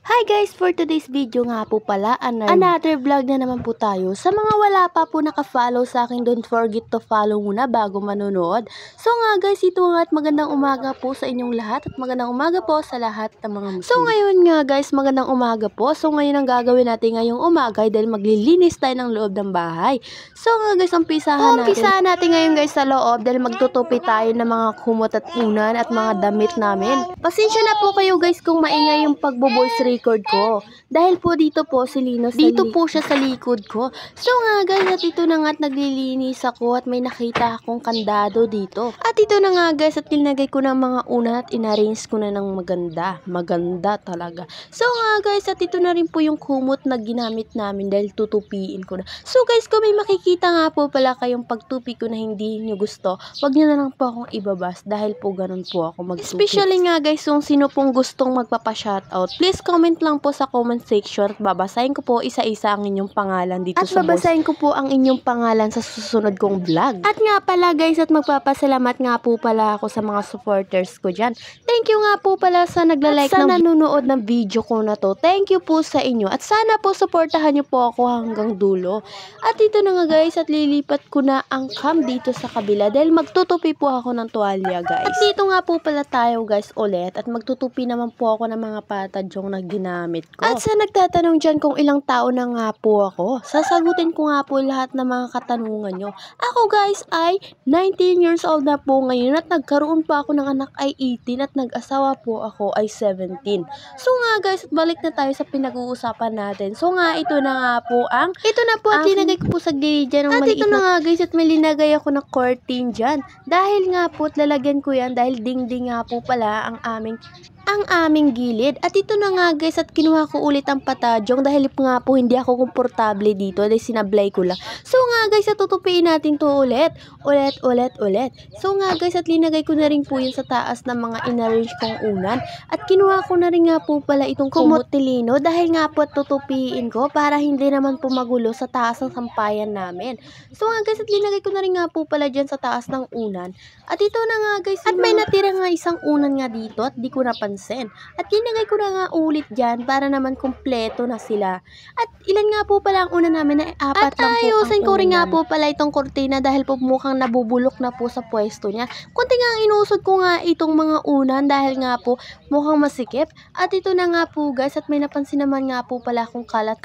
Hi guys! For today's video nga po pala, another vlog na naman po tayo. Sa mga wala pa po naka-follow sa akin, don't forget to follow muna bago manonood. So nga guys, ito nga at magandang umaga po sa inyong lahat at magandang umaga po sa lahat ng mga Muslim. So ngayon nga guys, magandang umaga po. So ngayon ang gagawin natin ngayong umaga dahil maglilinis tayo ng loob ng bahay. So nga guys, umpisahan natin ngayon guys sa loob dahil magtutupi tayo ng mga kumot at unan at mga damit namin. Pasensya na po kayo guys kung maingay yung pagbo-voice record ko. Dahil po dito po si Lino, dito po siya sa likod ko. So nga guys, at ito na nga at naglilinis ako at may nakita akong kandado dito. At ito na nga guys, at nilagay ko ng mga una at inarrange ko na ng maganda. Maganda talaga. So nga guys, at ito na rin po yung kumot na ginamit namin dahil tutupiin ko na. So guys, kung may makikita nga po pala kayong pagtupi ko na hindi nyo gusto, wag nyo na lang po akong ibabas dahil po ganun po ako magtupi. Especially nga guys, kung sino pong gustong magpapa-shoutout, please comment lang po sa comment section at babasahin ko po isa-isa ang inyong pangalan dito at sa babasahin ko po ang inyong pangalan sa susunod kong vlog. At nga pala guys, at magpapasalamat nga po pala ako sa mga supporters ko dyan. Thank you nga po pala sa nagla-like at sa nanonood ng video ko na to. Thank you po sa inyo at sana po supportahan nyo po ako hanggang dulo. At ito na nga guys, at lilipat ko na ang cam dito sa kabila dahil magtutupi po ako ng tuwalya guys. At dito nga po pala tayo guys ulit at magtutupi naman po ako ng mga patadyong na ginamit ko. At sa nagtatanong dyan kung ilang taon na nga po ako, sasagutin ko nga po lahat ng mga katanungan nyo. Ako guys ay 19 years old na po ngayon at nagkaroon pa ako ng anak ay 18 at nag-asawa po ako ay 17. So nga guys, balik na tayo sa pinag-uusapan natin. So nga, ito na nga po ito na po at linagay ko po sa gilid dyan ng maliit. At ito na nga guys, at may linagay ako na curtain dyan. Dahil nga po at lalagyan ko yan dahil ding-ding nga po pala ang aming gilid. At ito na nga guys, at kinuha ko ulit ang patadyong dahil nga po hindi ako komportable dito dahil sinablay ko lang. So nga guys, at tutupiin natin to ulit. So nga guys, at linagay ko na rin po yun sa taas ng mga inarrange kong unan. At kinuha ko na rin nga po pala itong kumot ni Lino dahil nga po at tutupiin ko para hindi naman po magulo sa taas ng sampayan namin. So nga guys, at linagay ko na rin nga po pala dyan sa taas ng unan. At ito na nga guys, at may natira nga isang unan nga dito at di ko napansin. At linagay ko na nga ulit dyan para naman kumpleto na sila. At ilan nga po pala ang unan namin ay 4 lang po. At ayusin ko rin nga po pala itong kortina dahil po mukhang nabubulok na po sa pwesto niya. Kunti nga inusod ko nga itong mga unan dahil nga po mukhang masikip. At ito na nga po guys, at may napansin naman nga po pala akong kalat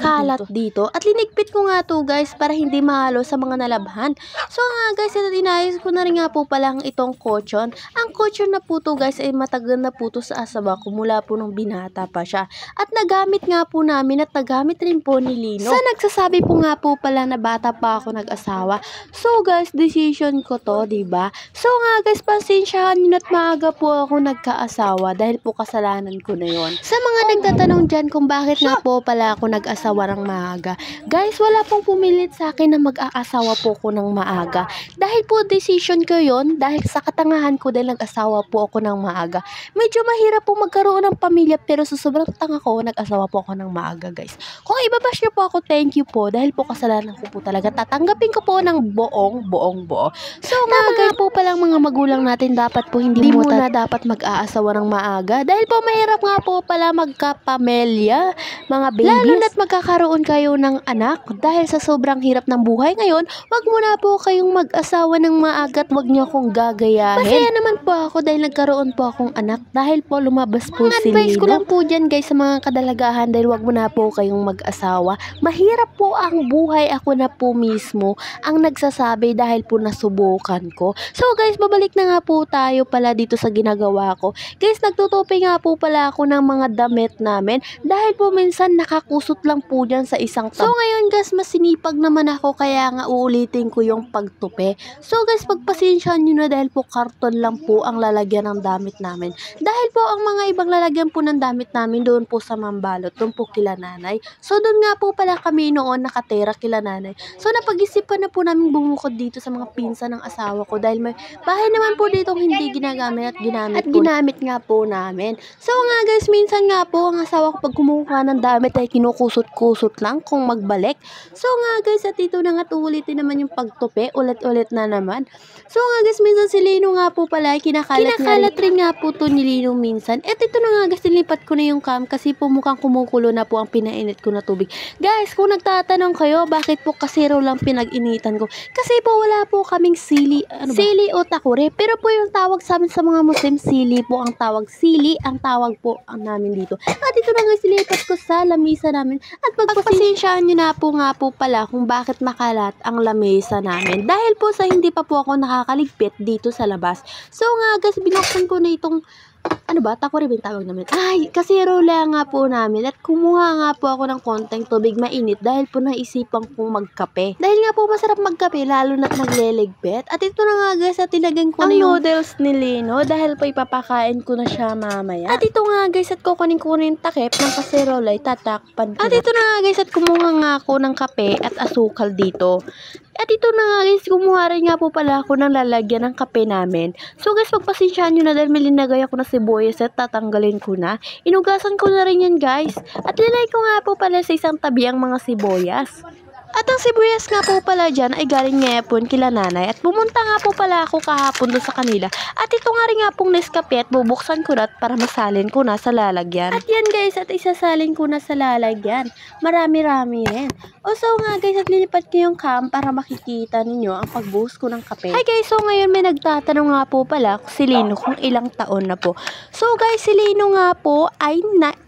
dito. At linigpit ko nga to guys para hindi mahalo sa mga nalabhan. So nga guys, at inayos ko na rin nga po pala itong kutsyon. Ang kutsyon na po to guys ay matagal na po to sa asawa ko mula po nung binata pa siya. At nagamit nga po namin at nagamit rin po ni Lino. Sa nagsasabi po nga po pala na bata pa ako nag-asawa. So guys, decision ko to, diba? So nga guys, pasensyahan nyo at maaga po ako nagkaasawa dahil po kasalanan ko na yon. Sa mga nagtatanong dyan kung bakit nga po pala ako nag-asawa ng maaga. Guys, wala pong pumilit sa akin na mag-aasawa po ko ng maaga. Dahil po decision ko yon dahil sa katangahan ko dahil nag-asawa po ako ng maaga. Medyo mahirap po magkaroon ng pamilya pero sa sobrang tanga ko, nag-asawa po ako ng maaga guys. Kung ibabash niyo po ako, thank you po dahil po kasalanan ko po talaga. Tatanggapin ko po ng buong buo. So nga guys po palang mga magulang natin dapat po hindi muna dapat mag-aasawa ng maaga dahil po mahirap nga po pala magkapamilya, mga babies. Lalo na't magkakaroon kayo ng anak dahil sa sobrang hirap ng buhay ngayon, wag muna po kayong mag-asawa ng maaga at wag niyo akong gagayahin. Masaya naman po ako dahil nagkaroon po akong anak dahil po lumabas po si Lino. Advice ko lang po dyan guys sa mga kadalagahan dahil wag mo na po kayong mag-asawa. Mahirap po ang buhay, ako na po mismo ang nagsasabi dahil po nasubukan ko. So guys, babalik na nga po tayo pala dito sa ginagawa ko. Guys, nagtutupi nga po pala ako ng mga damit namin dahil po minsan nakakusot lang po dyan sa isang tab. So ngayon guys, masinipag naman ako kaya nga uulitin ko yung pagtupi. So guys, pagpasensyahan nyo na dahil po karton lang po ang lalagyan ng damit namin. Dahil po ang mga ibang lalagyan po ng damit namin doon po sa Mambalot, doon po kila nanay. So doon nga po pala kami noon nakatera kila nanay. So napag-isipan na po namin bumukod dito sa mga pinsan ng asawa ko dahil may bahay naman po dito hindi ginagamit at ginamit nga po namin. So nga guys, minsan nga po ang asawa ko pag kumukuha ng damit ay kinukusot-kusot lang kung magbalik. So nga guys, at ito na nga ulitin naman yung pagtupi, ulit-ulit na naman. So nga guys, minsan si Lino nga po pala kinakalat rin nga po to ni Lino minsan. hinugasan. At ito na nga guys, nilipat ko na yung cam kasi po mukhang kumukulo na po ang pinainit ko na tubig. Guys, kung nagtatanong kayo, bakit po kasero lang pinag-initan ko? Kasi po wala po kaming sili, sili o takure. Pero po yung tawag sa amin sa mga Muslim, sili po ang tawag. Sili ang tawag po ang namin dito. At ito na guys, nilipat ko sa lamisa namin. At pagpasensyaan nyo na po nga po pala kung bakit makalat ang lamesa namin. Dahil po sa hindi pa po ako nakakaligpit dito sa labas. So nga guys, binuksan ko na itong takore ba yung tawag namin? Ay, kasi rola nga po namin at kumuha nga po ako ng konting tubig mainit dahil po naisipan kong magkape. Dahil nga po masarap magkape lalo na't naglelegpet. At ito na nga guys, at tinagyan ko na yung noodles ni Lino dahil po ipapakain ko na siya mamaya. At ito nga guys, at kukunin ko na yung takip ng kaserola, tatakpan ko. At ito na nga guys, at kumuha nga ako ng kape at asukal dito. At ito na nga guys, kumuha rin nga po pala ako ng lalagyan ng kape namin. So guys, pagpasensyaan nyo na dahil may linagay ako na sibuyas at tatanggalin ko na. Inugasan ko na rin yan guys. At nilagay ko nga po pala sa isang tabi ang mga sibuyas. At ang sibuyas nga po pala dyan ay galing ngayapon kila nanay. At pumunta nga po pala ako kahapon doon sa kanila. At ito nga rin nga pong Nescafe at bubuksan ko na para masalin ko na sa lalagyan. At yan guys, at isasalin ko na sa lalagyan. Marami-rami rin. O so nga guys, at lilipat ko yung cam para makikita ninyo ang pagbuhos ko ng kape. Hi guys, so ngayon may nagtatanong nga po pala si Lino kung ilang taon na po. So guys, si Lino nga po ay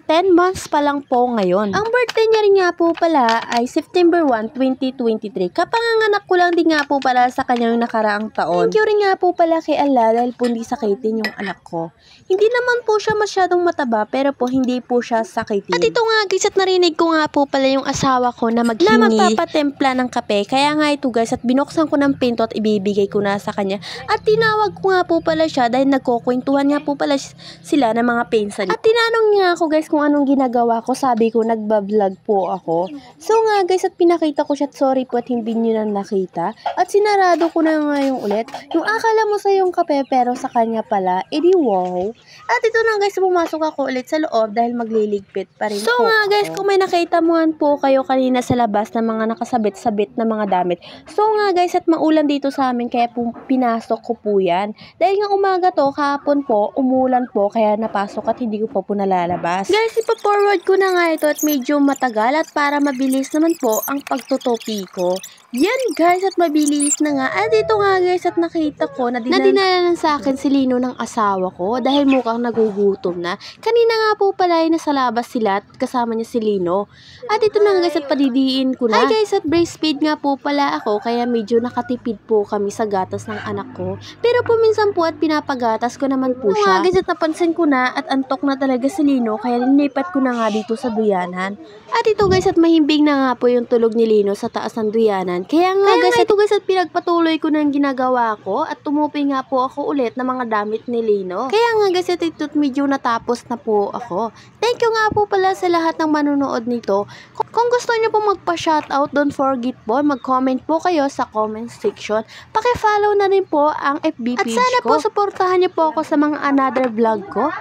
10 months pa lang po ngayon. Ang birthday niya rin nga po pala ay September 1, 2023. Kapanganganak ko lang din nga po pala sa kanyang nakaraang taon. Thank you rin nga po pala kay Allah dahil po hindi sakitin yung anak ko. Hindi naman po siya masyadong mataba pero po hindi po siya sakitin. At ito nga guys, at narinig ko nga po pala yung asawa ko na magpapatempla ng kape. Kaya nga ito guys, at binuksan ko ng pinto at ibibigay ko na sa kanya. At tinawag ko nga po pala siya dahil nagkukwentuhan nga po pala sila ng mga pinsan. At tinanong niya ako guys kung anong ginagawa ko. Sabi ko, nagbablog po ako. So nga guys, at pinakita ko siya at sorry po at hindi nyo na nakita. At sinarado ko na nga yung ulit. Yung akala mo sa yung kape pero sa kanya pala, edi wow. At ito na guys, pumasok ako ulit sa loob dahil magliligpit pa rin po. So nga guys, kung may nakita mo po kayo kanina sa labas na mga nakasabit-sabit na mga damit. So nga guys, at maulan dito sa amin kaya pinasok ko po yan. Dahil nga umaga to, kahapon po, umulan po kaya napasok at hindi ko po nalalabas. Guys, ipa-forward ko na nga ito at medyo matagal at para mabilis naman po ang pagtutopi ko. Yan guys, at mabilis na nga. At ito nga guys, at nakita ko na dinala sa akin si Lino ng asawa ko dahil mukhang nagugutom na. Kanina nga po pala ay nasa labas sila at kasama niya si Lino. At ito na nga guys, at padidiin ko na. Hi guys, at breastfeed nga po pala ako kaya medyo nakatipid po kami sa gatas ng anak ko. Pero po minsan po at pinapagatas ko naman po siya. Guys, at napansin ko na at antok na talaga si Lino kaya linipat ko na nga dito sa duyanan. At ito guys, at mahimbing na nga po yung tulog ni Lino sa taas ng duyanan. Kaya nga guys, at pinagpatuloy ko ng ginagawa ko at tumupi nga po ako ulit ng mga damit ni Lino. Kaya nga guys, at ito medyo natapos na po ako. Thank you nga po pala sa lahat ng manonood nito. Kung gusto niyo po magpa-shoutout, don't forget po, mag-comment po kayo sa comment section. Paki-follow na rin po ang FB page ko. At sana po suportahan niyo po ako sa mga another vlog ko.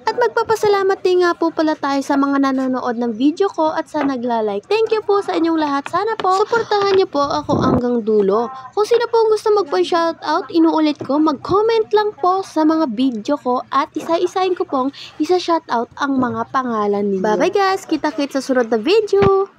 At magpapasalamat din nga po pala tayo sa mga nanonood ng video ko at sa nagla-like. Thank you po sa inyong lahat. Sana po, suportahan niyo po ako hanggang dulo. Kung sino po gusto magpa-shoutout, inuulit ko, mag-comment lang po sa mga video ko at isa-isahin ko pong isa-shoutout ang mga pangalan ninyo. Bye-bye guys! Kita-kits sa sunod na video!